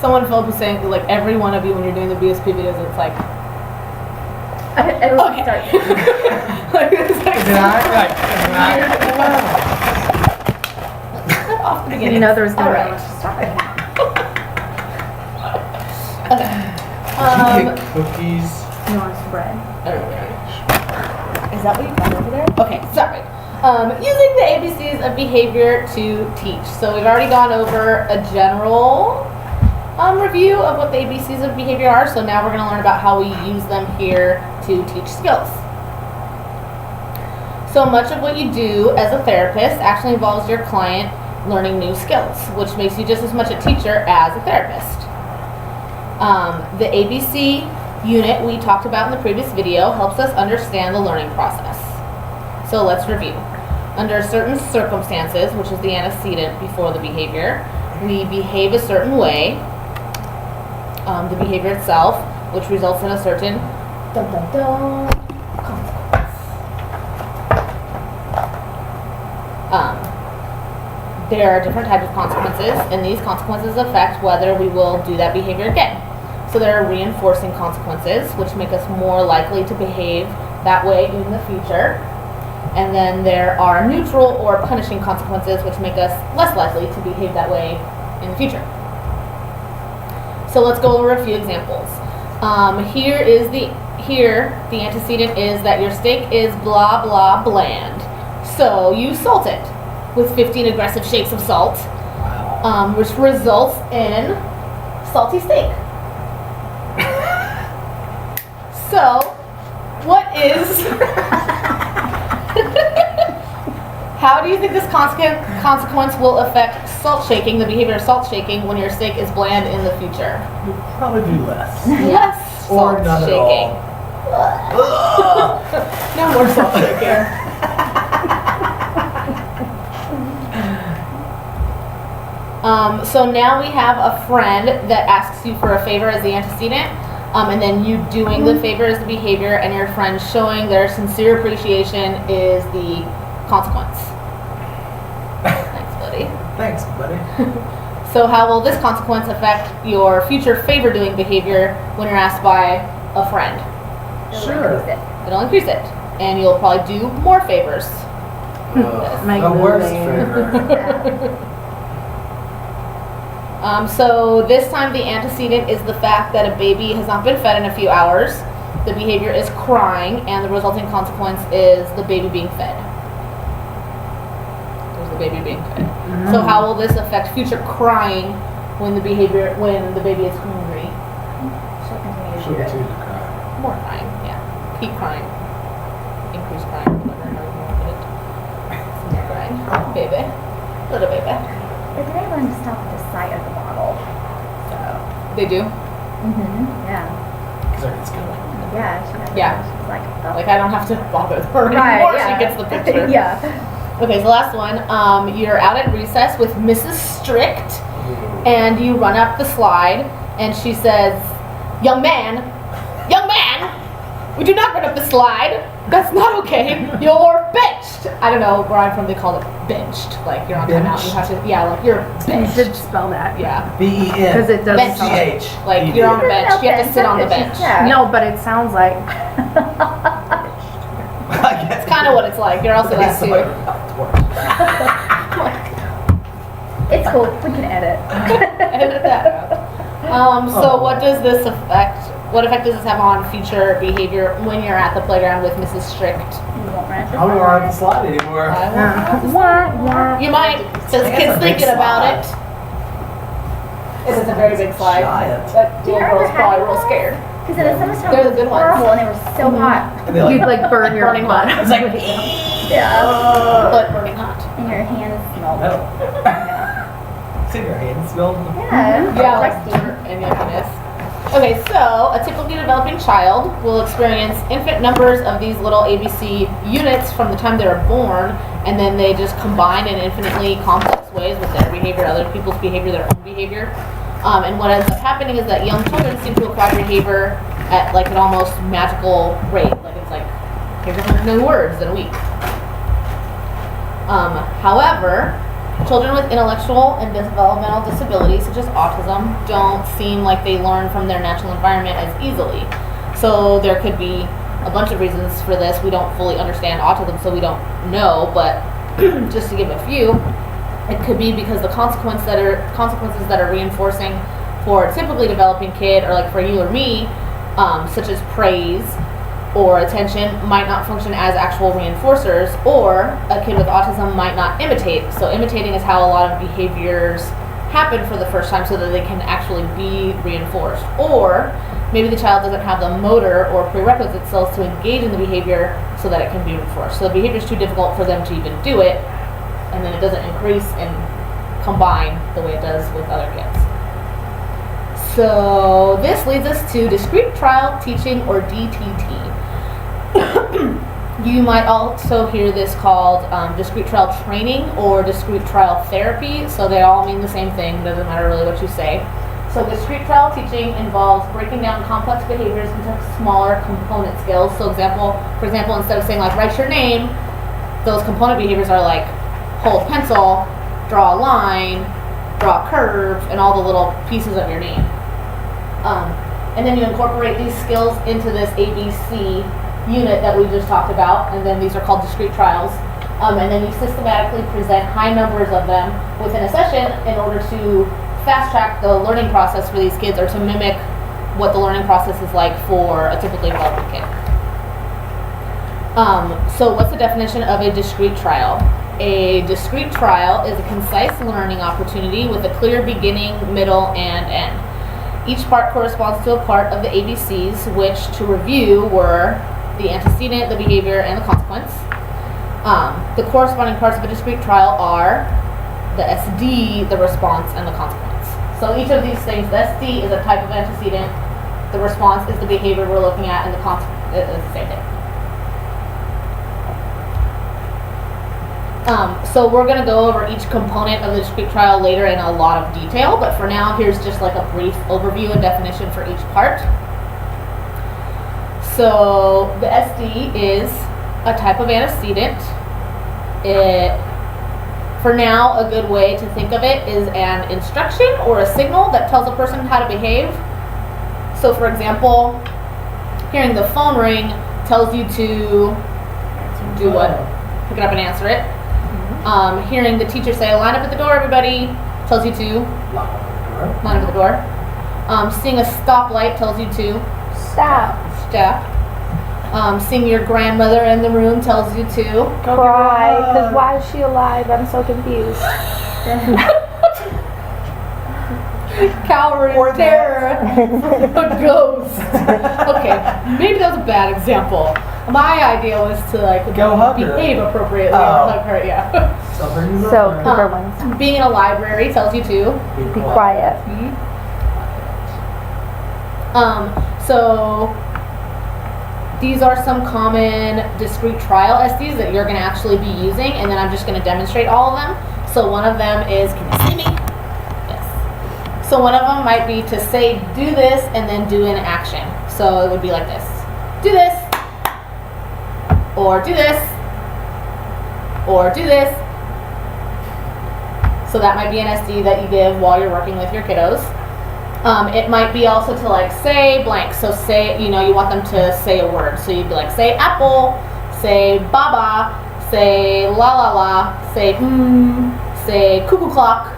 Someone Philip was saying like every one of you when you're doing the BSP videos, it's like Everyone starts. like it's like off the You beginning. know there was no All right. way to stop it. Cookies. You want some bread? Is that what you got over there? Okay, sorry. Using the ABCs of behavior to teach. So we've already gone over a general review of what the ABCs of behavior are. So now we're going to learn about how we use them here to teach skills. So much of what you do as a therapist actually involves your client learning new skills, which makes you just as much a teacher as a therapist. The ABC unit we talked about in the previous video helps us understand the learning process. So let's review. Under certain circumstances, which is the antecedent before the behavior, we behave a certain way, the behavior itself, which results in a certain consequence. There are different types of consequences, and these consequences affect whether we will do that behavior again. So there are reinforcing consequences, which make us more likely to behave that way in the future. And then there are neutral or punishing consequences, which make us less likely to behave that way in the future. So let's go over a few examples. Here the antecedent is that your steak is blah blah bland. So you salt it with 15 aggressive shakes of salt, which results in salty steak. So, what is... How do you think this consequence will affect salt shaking, the behavior of salt shaking, when your steak is bland in the future? You'll probably do less. Less Or salt none at shaking. all. No more salt shaking. So now we have a friend that asks you for a favor as the antecedent, and then you doing the favor as the behavior, and your friend showing their sincere appreciation is the consequence. Thanks, buddy. Thanks, buddy. So how will this consequence affect your future favor doing behavior when you're asked by a friend? Sure. It'll increase it, and you'll probably do more favors. The worst favor. So this time the antecedent is the fact that a baby has not been fed in a few hours. The behavior is crying, and the resulting consequence is the baby being fed. There's the baby being fed. So how will this affect future crying when the baby is hungry? She'll continue to cry. More crying, yeah. Keep crying. Increase crying, whatever, however you want to put it. More crying. Baby. Little baby. But they learn to stop at the sight of the bottle. So. They do? Yeah. Because it's going. Yeah. She's like, oh. Like I don't have to bother her Right, anymore. yeah. She gets the picture. Yeah. Okay, so last one. You're out at recess with Mrs. Strict, and you run up the slide, and she says, young man, we do not run up the slide. That's not okay. You're benched. I don't know where I'm from. They call it benched. Like you're on timeout. You have to. Yeah, like you're You benched. should spell that. Yeah. Because B-E-N. it doesn't sound like. G-H. Like you're on a bench. You have to sit on the bench. Yeah. No, but it sounds like. It's kind of what it's like. You're also that too. It's cool. We can edit. Edit that out. So what does this affect? What effect does this have on future behavior when you're at the playground with Mrs. Strict? You won't run I don't ride the slide anymore. You might, because kids thinking about it. It is a very big slide. Giant. That little girl's probably real scared. Because in the summertime, They're it the good was ones. horrible and they were so hot. And they're You'd like burn your Burning butt. hot. It's like, Yeah. But burning hot. And your hands smell. metal. Yeah. See your hands smelled? Yeah. Yeah, like Crusty. dirt and yuckiness. Okay, so a typically developing child will experience infinite numbers of these little ABC units from the time they were born, and then they just combine in infinitely complex ways with their behavior, other people's behavior, their own behavior. And what ends up happening is that young children seem to acquire behavior at like an almost magical rate. Like it's like, here's 100 new words in a week. However, Children with intellectual and developmental disabilities, such as autism, don't seem like they learn from their natural environment as easily. So there could be a bunch of reasons for this. We don't fully understand autism, so we don't know, but just to give a few, it could be because the consequences that are reinforcing for a typically developing kid, or like for you or me, such as praise or attention, might not function as actual reinforcers, or a kid with autism might not imitate. So imitating is how a lot of behaviors happen for the first time so that they can actually be reinforced. Or maybe the child doesn't have the motor or prerequisite skills to engage in the behavior so that it can be reinforced. So the behavior is too difficult for them to even do it, and then it doesn't increase and combine the way it does with other kids. So this leads us to discrete trial teaching, or DTT. You might also hear this called discrete trial training or discrete trial therapy. So they all mean the same thing, doesn't matter really what you say. So discrete trial teaching involves breaking down complex behaviors into smaller component skills. So for example, instead of saying like write your name, those component behaviors are like hold a pencil, draw a line, draw a curve, and all the little pieces of your name. And then you incorporate these skills into this ABC unit that we just talked about, and then these are called discrete trials. And then you systematically present high numbers of them within a session in order to fast track the learning process for these kids, or to mimic what the learning process is like for a typically developing kid. So what's the definition of a discrete trial? A discrete trial is a concise learning opportunity with a clear beginning, middle, and end. Each part corresponds to a part of the ABCs, which, to review, were the antecedent, the behavior, and the consequence. The corresponding parts of a discrete trial are the SD, the response, and the consequence. So each of these things, the SD is a type of antecedent, the response is the behavior we're looking at, and the consequence is the same thing. So we're going to go over each component of the discrete trial later in a lot of detail, but for now, here's just like a brief overview and definition for each part. So the SD is a type of antecedent. For now, a good way to think of it is an instruction or a signal that tells a person how to behave. So for example, hearing the phone ring tells you to do what? Pick it up and answer it. Hearing the teacher say, line up at the door, everybody, tells you to line up at the door. Seeing a stoplight tells you to stop. Seeing your grandmother in the room tells you to cry, because why is she alive? I'm so confused. Cower or terror from a ghost. Okay, maybe that was a bad example. My idea was to like go hug behave her. appropriately or hug her, yeah. So bigger ones. Being in a library tells you to be quiet. So these are some common discrete trial SDs that you're going to actually be using, and then I'm just going to demonstrate all of them. So one of them is, can you see me? Yes. So one of them might be to say do this and then do an action. So it would be like this. Do this, or do this, or do this. So that might be an SD that you give while you're working with your kiddos. It might be also to like say blank. So say, you want them to say a word. So you'd be like, say apple, say baba, say la la la, say say cuckoo clock,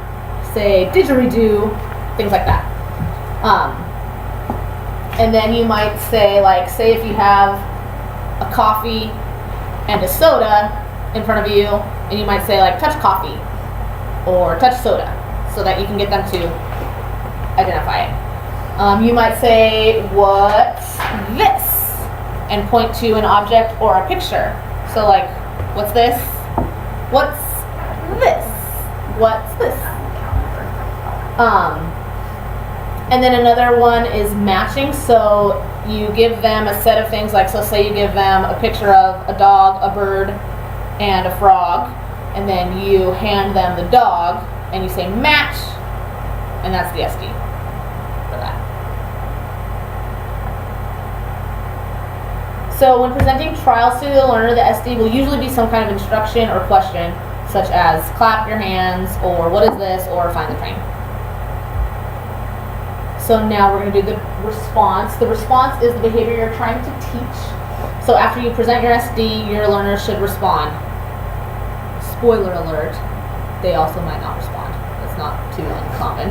say didgeridoo, things like that. And then you might say like, say if you have a coffee and a soda in front of you, and you might say like touch coffee or touch soda, so that you can get them to identify it. You might say, what's this? And point to an object or a picture. So like, what's this? What's this? What's this? And then another one is matching. So you give them a set of things, like, so say you give them a picture of a dog, a bird, and a frog, and then you hand them the dog, and you say match, and that's the SD for that. So when presenting trials to the learner, the SD will usually be some kind of instruction or question. such as clap your hands, or what is this, or find the train. So now we're going to do the response. The response is the behavior you're trying to teach. So after you present your SD, your learner should respond. Spoiler alert, they also might not respond. That's not too uncommon.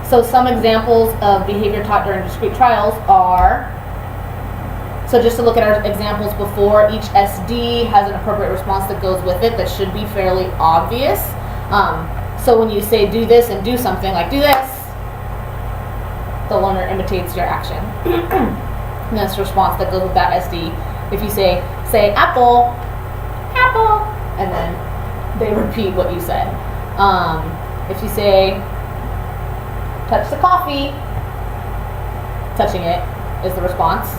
So some examples of behavior taught during discrete trials are, so just to look at our examples before, each SD has an appropriate response that goes with it that should be fairly obvious. So when you say do this and do something, like do this, the learner imitates your action. And that's the response that goes with that SD. If you say apple, apple, and then they repeat what you said. If you say touch the coffee, touching it is the response.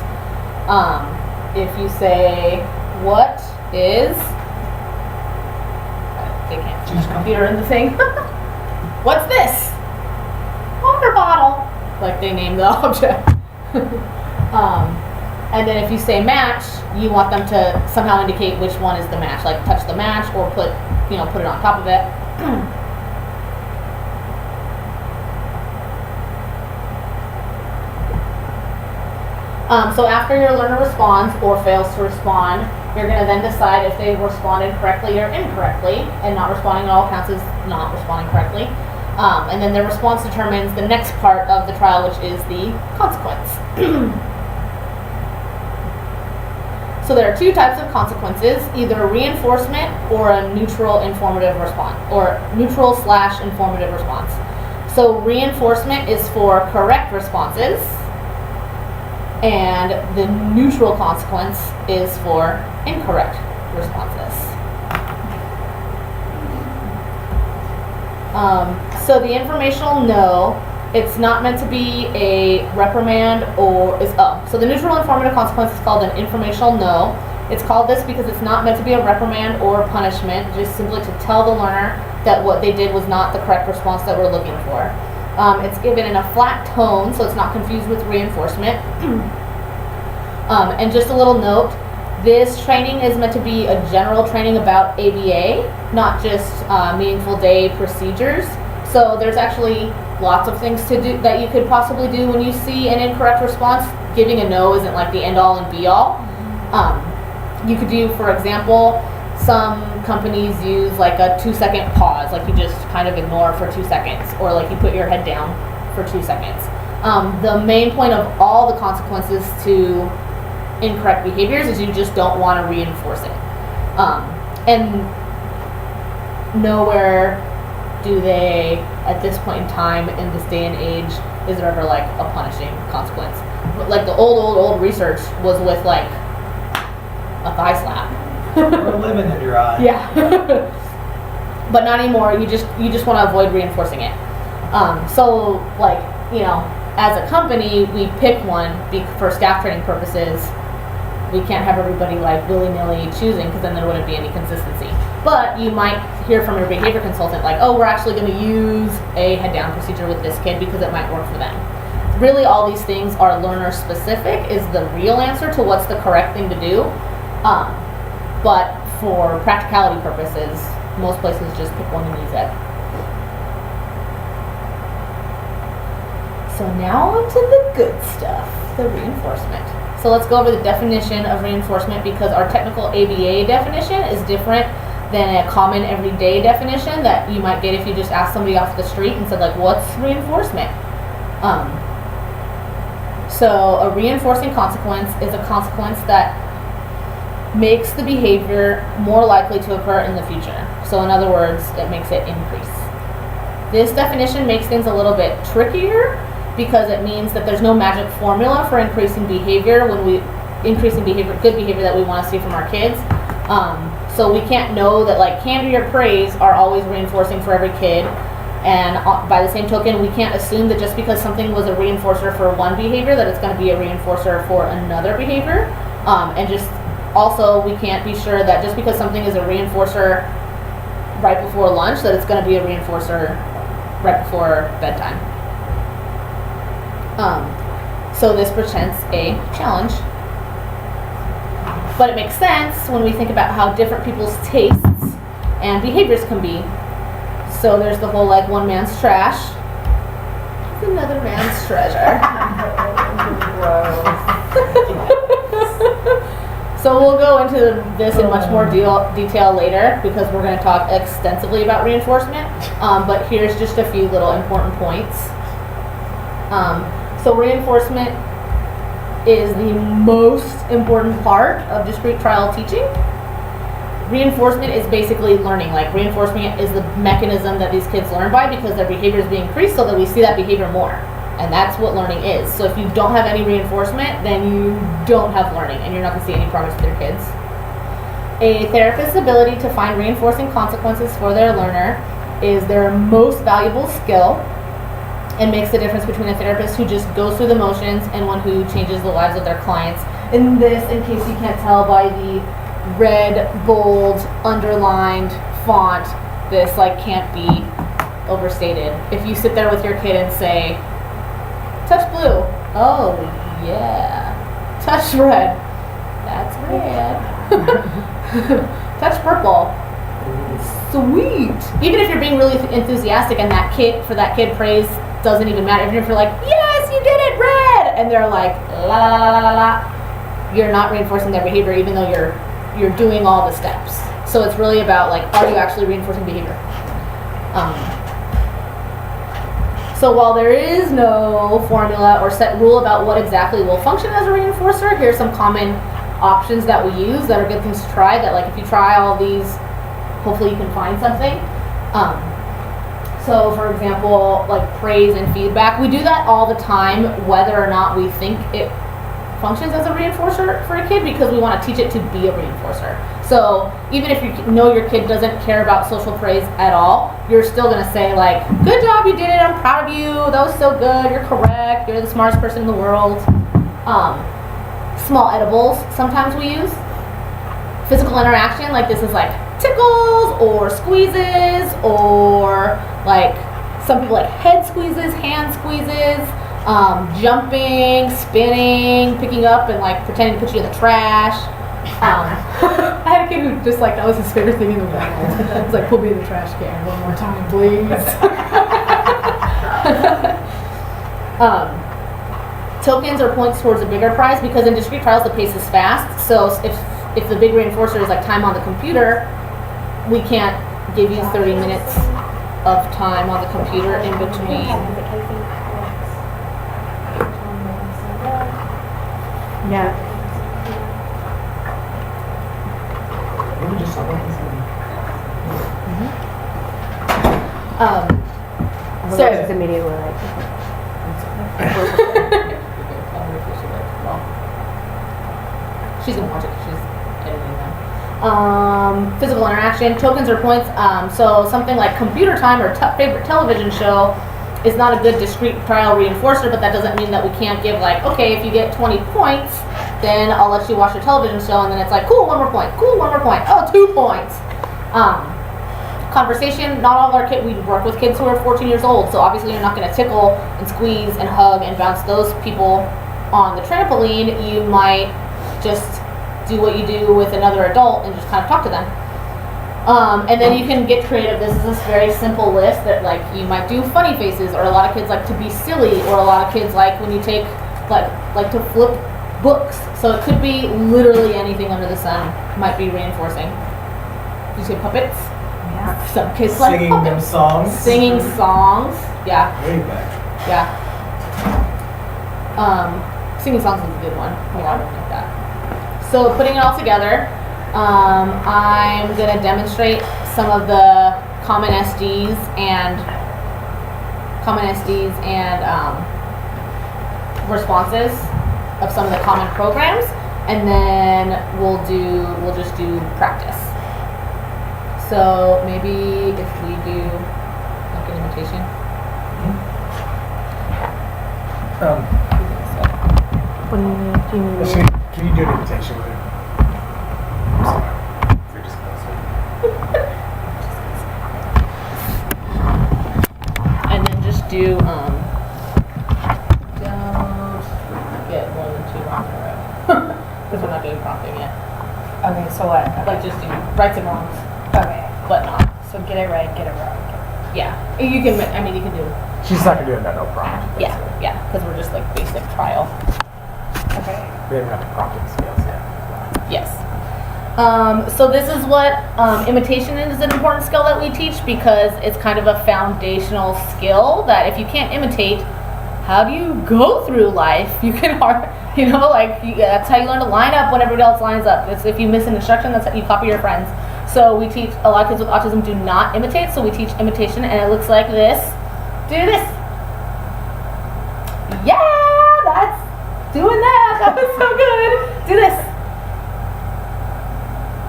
If you say what is, they can't see the computer in the thing. What's this? Water bottle. Like they name the object. And then if you say match, you want them to somehow indicate which one is the match, like touch the match or put it on top of it. So after your learner responds or fails to respond, you're going to then decide if they responded correctly or incorrectly, and not responding at all counts as not responding correctly. And then their response determines the next part of the trial, which is the consequence. So there are two types of consequences, either reinforcement or a neutral informative response, or neutral/informative response. So reinforcement is for correct responses, and the neutral consequence is for incorrect responses. So the informational no, it's not meant to be a reprimand so the neutral informative consequence is called an informational no. It's called this because it's not meant to be a reprimand or punishment, just simply to tell the learner that what they did was not the correct response that we're looking for. It's given in a flat tone, so it's not confused with reinforcement. And just a little note, this training is meant to be a general training about ABA, not just meaningful day procedures. So there's actually lots of things to do that you could possibly do when you see an incorrect response. Giving a no isn't like the end all and be all. You could do, for example, some companies use like a 2-second pause, like you just kind of ignore for 2 seconds, or like you put your head down for 2 seconds. The main point of all the consequences to incorrect behaviors is you just don't want to reinforce it. And nowhere do they, at this point in time, in this day and age, is there ever like a punishing consequence. But like the old research was with like a thigh slap. Or a lemon in your eye. Yeah. But not anymore. You just want to avoid reinforcing it. So like, as a company, we pick one for staff training purposes. We can't have everybody like willy-nilly choosing, because then there wouldn't be any consistency. But you might hear from your behavior consultant like, oh, we're actually going to use a head down procedure with this kid because it might work for them. Really, all these things are learner specific is the real answer to what's the correct thing to do. But for practicality purposes, most places just pick one and use it. So now on to the good stuff, the reinforcement. So let's go over the definition of reinforcement, because our technical ABA definition is different than a common everyday definition that you might get if you just asked somebody off the street and said like, what's reinforcement? So a reinforcing consequence is a consequence that makes the behavior more likely to occur in the future. So in other words, it makes it increase. This definition makes things a little bit trickier, because it means that there's no magic formula for increasing behavior good behavior that we want to see from our kids. So we can't know that like candy or praise are always reinforcing for every kid. And by the same token, we can't assume that just because something was a reinforcer for one behavior that it's going to be a reinforcer for another behavior. And just also, we can't be sure that just because something is a reinforcer right before lunch that it's going to be a reinforcer right before bedtime. So this presents a challenge. But it makes sense when we think about how different people's tastes and behaviors can be. So there's the whole like one man's trash is another man's treasure. So we'll go into this in much more detail later because we're going to talk extensively about reinforcement. But here's just a few little important points. So reinforcement is the most important part of discrete trial teaching. Reinforcement is basically learning. Like reinforcement is the mechanism that these kids learn by because their behavior is being increased so that we see that behavior more. And that's what learning is. So if you don't have any reinforcement, then you don't have learning and you're not going to see any progress with your kids. A therapist's ability to find reinforcing consequences for their learner is their most valuable skill and makes the difference between a therapist who just goes through the motions and one who changes the lives of their clients. And this, in case you can't tell by the red, bold, underlined font, this like can't be overstated. If you sit there with your kid and say, touch blue. Oh, yeah. Touch red. That's red. Touch purple. Sweet. Even if you're being really enthusiastic and that kid, for that kid, praise doesn't even matter. Even if you're like, yes, you did it, red. And they're like, la la la la la. You're not reinforcing their behavior even though you're doing all the steps. So it's really about like, are you actually reinforcing behavior? So while there is no formula or set rule about what exactly will function as a reinforcer, here's some common options that we use that are good things to try, that like if you try all these, hopefully you can find something. So for example, like praise and feedback, we do that all the time whether or not we think it functions as a reinforcer for a kid because we want to teach it to be a reinforcer. So even if you know your kid doesn't care about social praise at all, you're still going to say like, good job, you did it, I'm proud of you, that was so good, you're correct, you're the smartest person in the world. Small edibles sometimes we use. Physical interaction, like this is like tickles or squeezes or like some people like head squeezes, hand squeezes, jumping, spinning, picking up and like pretending to put you in the trash. I had a kid who just like that was his favorite thing in the world. It was like, put me in the trash can one more time, please. Tokens or points towards a bigger prize because in discrete trials the pace is fast. So if the big reinforcer is like time on the computer, we can't give you 30 minutes of time on the computer in between. Yeah. So it's immediately like. She's gonna watch it because she's editing them. Physical interaction, tokens or points. So something like computer time or favorite television show is not a good discrete trial reinforcer, but that doesn't mean that we can't give like, okay, if you get 20 points, then I'll let you watch a television show, and then it's like, cool, one more point, cool, one more point, oh, 2 points. Conversation, not all of our kids, we work with kids who are 14 years old, so obviously you're not going to tickle and squeeze and hug and bounce those people on the trampoline. You might just do what you do with another adult and just kind of talk to them. And then you can get creative. This is this very simple list that like you might do funny faces, or a lot of kids like to be silly, or a lot of kids like when you take like to flip books. So it could be literally anything under the sun might be reinforcing. You say puppets? Yeah. Some kids like Singing puppets. them songs. Singing songs. Yeah. Way back. Yeah. Singing songs is a good one. We all like that. So putting it all together, I'm going to demonstrate some of the common SDs and responses of some of the common programs, and then we'll just do practice. So maybe if we do like an imitation. What do you mean? Can you do an imitation with it? I'm sorry. You're just closer. And then just do don't get more than 2 wrong in a row. Because we're not doing prompting yet. Okay, so what? Like just do rights and wrongs. Okay. but not. So get it right, get it wrong. Yeah, you can. I mean, you can do. She's not gonna do it, no prompt. Yeah, yeah, because we're just like basic trial. Okay. We haven't got the prompting skills yet. Yes. So this is what imitation is an important skill that we teach because it's kind of a foundational skill that if you can't imitate, how do you go through life? You can, that's how you learn to line up when everybody else lines up. It's if you miss an instruction, that's how you copy your friends. So we teach, a lot of kids with autism do not imitate, so we teach imitation, and it looks like this. Do this. Yeah, that's doing that. That was so good. Do this.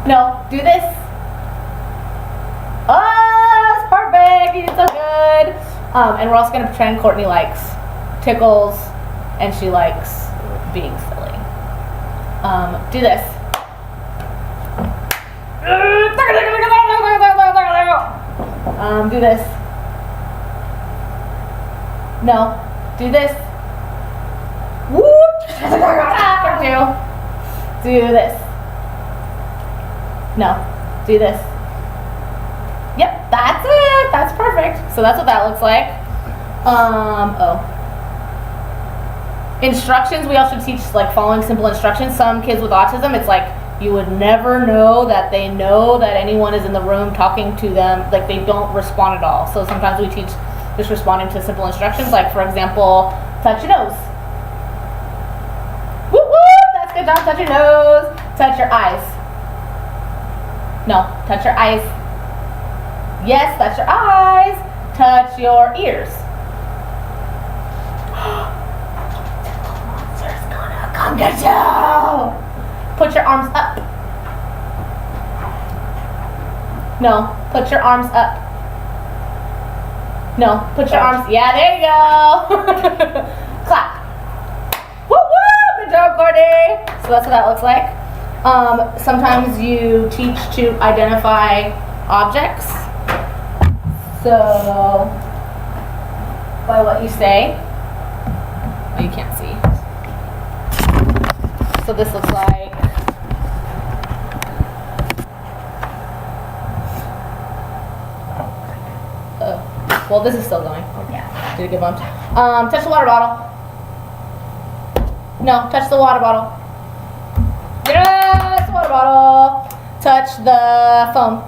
No, do this. Oh, that's perfect. You did so good. And we're also going to pretend Courtney likes tickles and she likes being silly. Do this. Do this. No, do this. Whoop. Do this. No, do this. Yep, that's it. That's perfect. So that's what that looks like. Instructions, we also teach like following simple instructions. Some kids with autism, it's like you would never know that anyone is in the room talking to them, like they don't respond at all. So sometimes we teach just responding to simple instructions, like for example, touch your nose. Woo woo, that's good job, touch your nose. Touch your eyes. No, touch your eyes. Yes, touch your eyes. Touch your ears. Monster's gonna come get you. Put your arms up. No, put your arms up. No, put your arms. Yeah, there you go. Clap. Woo woo! Good job, Courtney. So that's what that looks like. Sometimes you teach to identify objects. So, by what you say. Oh, you can't see. So this looks like. Well, this is still going. Yeah. Did it get bumped? Touch the water bottle. No, touch the water bottle. Yes, water bottle. Touch the phone.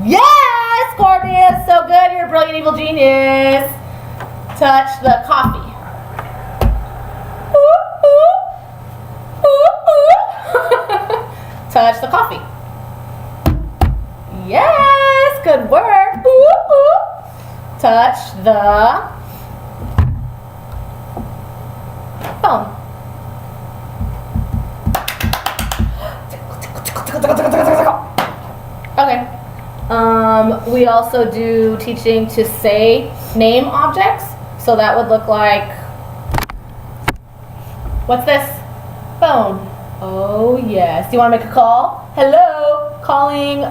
Yes, Courtney, it's so good. You're a brilliant evil genius. Touch the coffee. Ooh, ooh. Ooh, ooh. Touch the coffee. Yes, good work. Ooh, ooh. Touch the phone. Okay. We also do teaching to say name objects. So that would look like, what's this? Phone. Oh yes. Do you want to make a call? Hello. Calling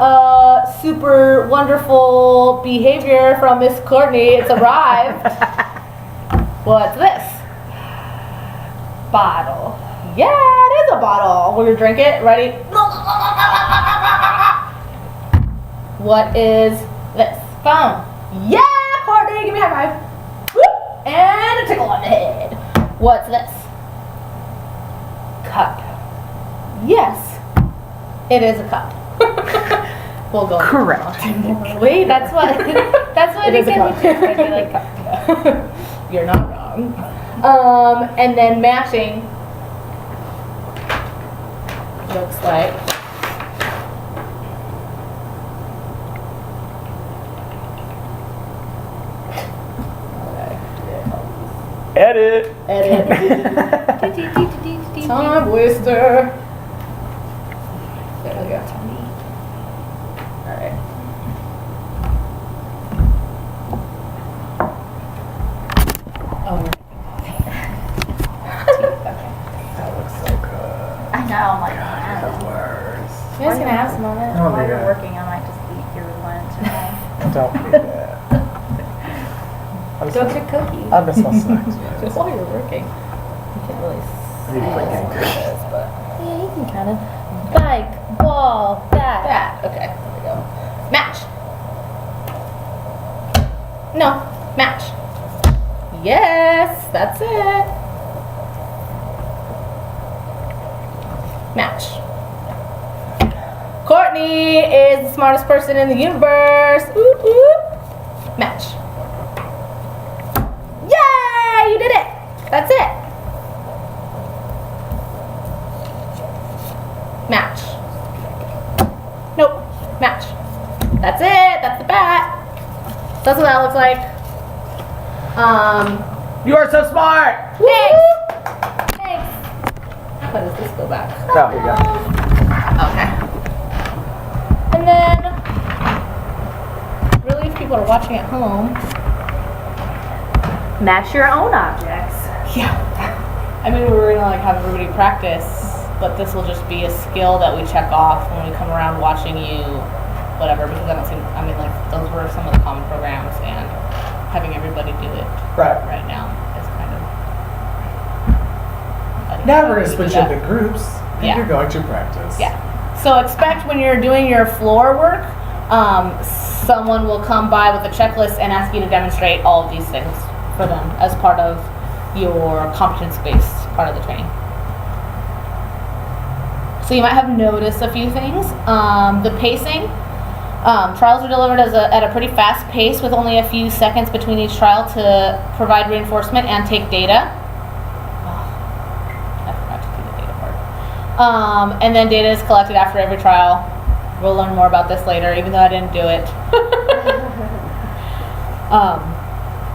super wonderful behavior from Miss Courtney. It's arrived. What's this? Bottle. Yeah, it is a bottle. We're gonna drink it. Ready? What is this? Phone. Yeah, Courtney, give me a high five. Whoop. And a tickle on the head. What's this? Cup. Yes, it is a cup. We'll go. Correct. Wait, that's what It is a cup. I feel like cup. You're not wrong. And then matching looks like Edit. time waster. There we go. Alright. Oh, That looks so good. I know, I'm like, The worst. you guys gonna have some on it? Oh, while you're yeah. working, I might just eat your lunch. Okay? Don't do that. Go to cookies. I miss my snacks. Just while you're working. You can't really I need to quit getting cookies. this, but Yeah, you can kind of. Bike, ball, bat. that. Okay, there we go. No, match. Yes, that's it. Match. Courtney is the smartest person in the universe. Ooh, ooh. Match. Yay! You did it. That's it. Match. Nope. Match. That's it. That's the bat. That's what that looks like. You are so smart! Thanks. Thanks. How does this go back? Oh, here you go. Okay. And then, really, if people are watching at home, Match your own objects. yeah. I mean, we're gonna like have everybody practice, but this will just be a skill that we check off when we come around watching you, whatever. Because I don't think, I mean, like those were some of the common programs, and having everybody do it right now is kind of. Now we're going to switch that. into groups, and Yeah. you're going to practice. Yeah. So expect when you're doing your floor work, someone will come by with a checklist and ask you to demonstrate all of these things for them as part of your competence-based part of the training. So you might have noticed a few things. The pacing. Trials are delivered at a pretty fast pace with only a few seconds between each trial to provide reinforcement and take data. I forgot to do the data part. And then data is collected after every trial. We'll learn more about this later, even though I didn't do it.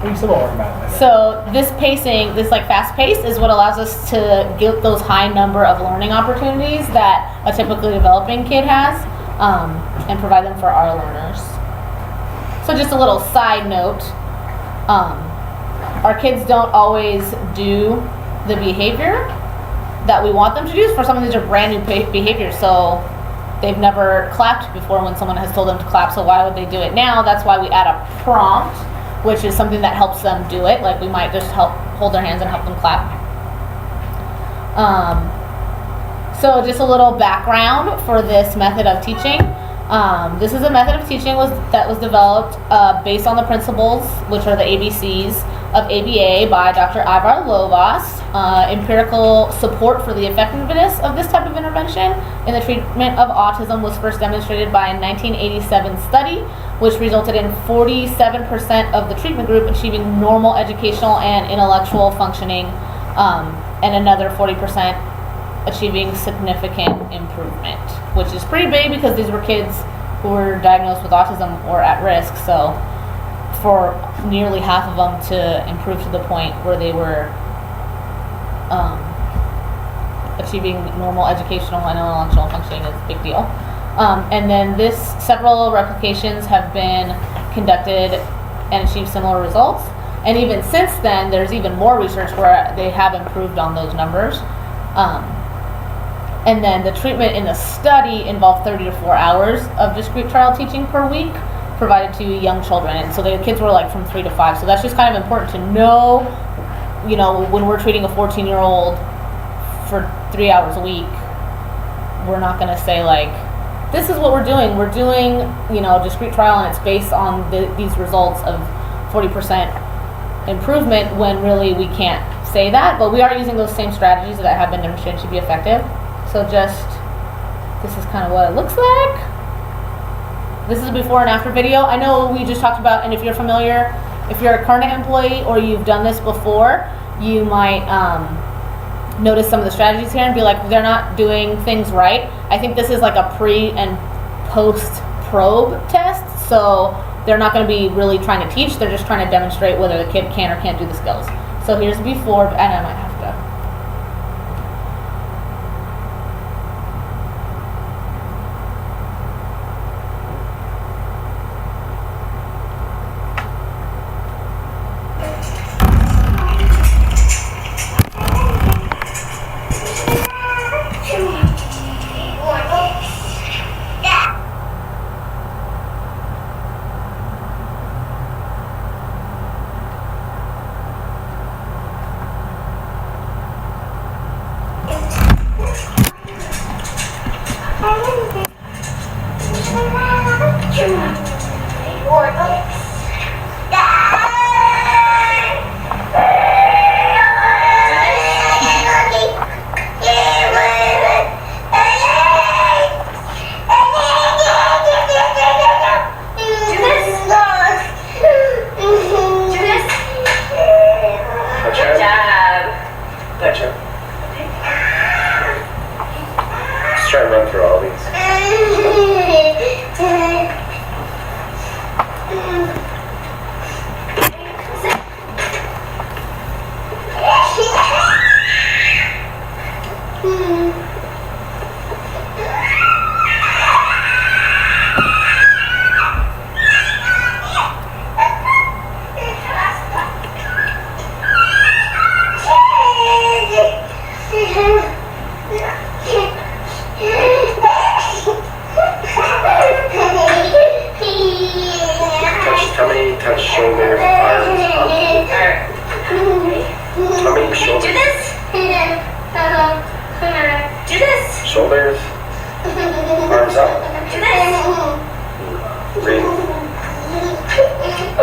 We still won't worry about it later. So this pacing, this like fast pace, is what allows us to get those high number of learning opportunities that a typically developing kid has, and provide them for our learners. So just a little side note, our kids don't always do the behavior that we want them to do. For some of these are brand new behaviors, so they've never clapped before when someone has told them to clap, so why would they do it now? That's why we add a prompt, which is something that helps them do it. Like we might just hold their hands and help them clap. So just a little background for this method of teaching. This is a method of teaching that was developed based on the principles, which are the ABCs of ABA by Dr. Ivar Lovaas. Empirical support for the effectiveness of this type of intervention in the treatment of autism was first demonstrated by a 1987 study, which resulted in 47% of the treatment group achieving normal educational and intellectual functioning, and another 40% achieving significant improvement, which is pretty big because these were kids who were diagnosed with autism or at risk. So for nearly half of them to improve to the point where they were achieving normal educational and intellectual functioning is a big deal. And then several replications have been conducted and achieved similar results. And even since then, there's even more research where they have improved on those numbers. And then the treatment in the study involved 30 to 4 hours of discrete trial teaching per week provided to young children. And so the kids were like from 3 to 5. So that's just kind of important to know, you know, when we're treating a 14-year-old for 3 hours a week, we're not going to say like, this is what we're doing. We're doing, you know, discrete trial and it's based on these results of 40% improvement, when really we can't say that. But we are using those same strategies that have been demonstrated to be effective. So just, this is kind of what it looks like. This is a before and after video. I know we just talked about, and if you're familiar, if you're a current employee or you've done this before, you might notice some of the strategies here and be like, they're not doing things right. I think this is like a pre and post probe test, so they're not going to be really trying to teach, they're just trying to demonstrate whether the kid can or can't do the skills. So here's before, and I might have to.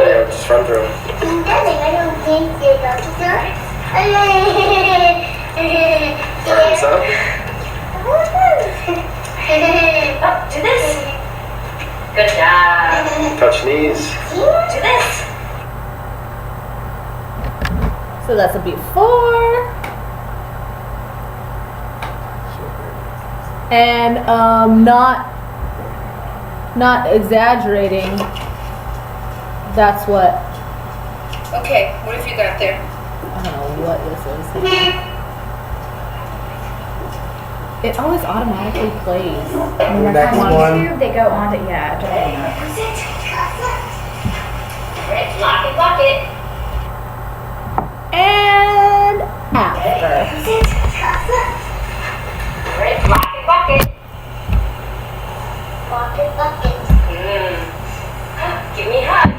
Yeah, just run through them. Arms up. Up, do this. Good job. Touch knees. Do this. So that's a before. And not exaggerating. That's what, Okay, what have you got there? I don't know what this is. It always automatically plays. When they're Next on one. YouTube, they go on to, yeah, to What's it? Right, lock it, lock it. And after. What's it? Right, lock it, lock it. Give me a hug.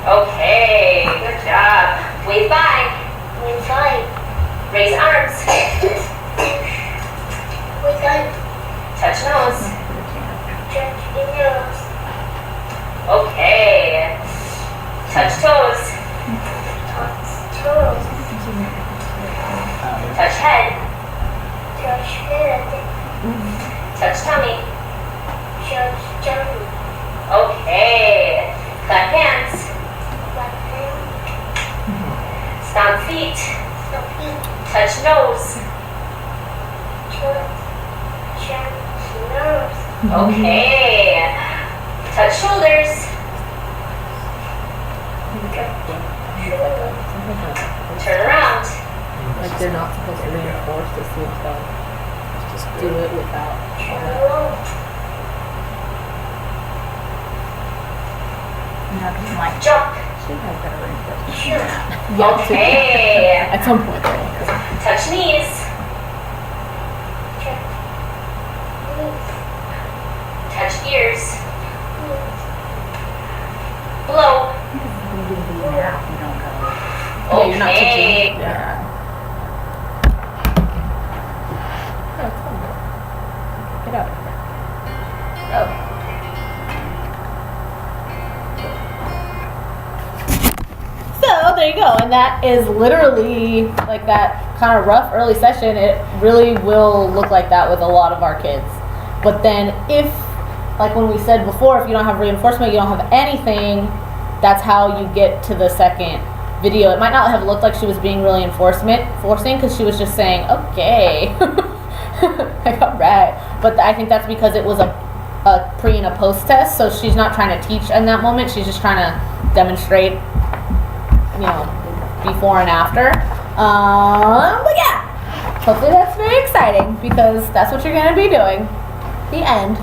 Okay, good job. Wave bye. Raise arms. Touch nose. Okay. Touch toes. Touch head. Touch tummy. Okay. Clap hands. Stomp feet. Touch nose. Okay. Touch shoulders. Turn around. Like they're not supposed to reinforce to see if they'll do it without all that. you know, because I'm like, Jump. she has better reinforcement than that. Yeah, Okay. at some point. Right? Touch knees. Touch ears. Blow. Yeah, you don't go. Yeah, you're not Okay. touching. Yeah. Get out. Oh. So there you go, and that is literally like that kind of rough early session. It really will look like that with a lot of our kids. But then if, like when we said before, if you don't have reinforcement, you don't have anything, that's how you get to the second video. It might not have looked like she was being really forcing, because she was just saying, okay, I got right. But I think that's because it was a pre and a post test, so she's not trying to teach in that moment. She's just trying to demonstrate, you know, before and after. But yeah, hopefully that's very exciting, because that's what you're going to be doing. The end.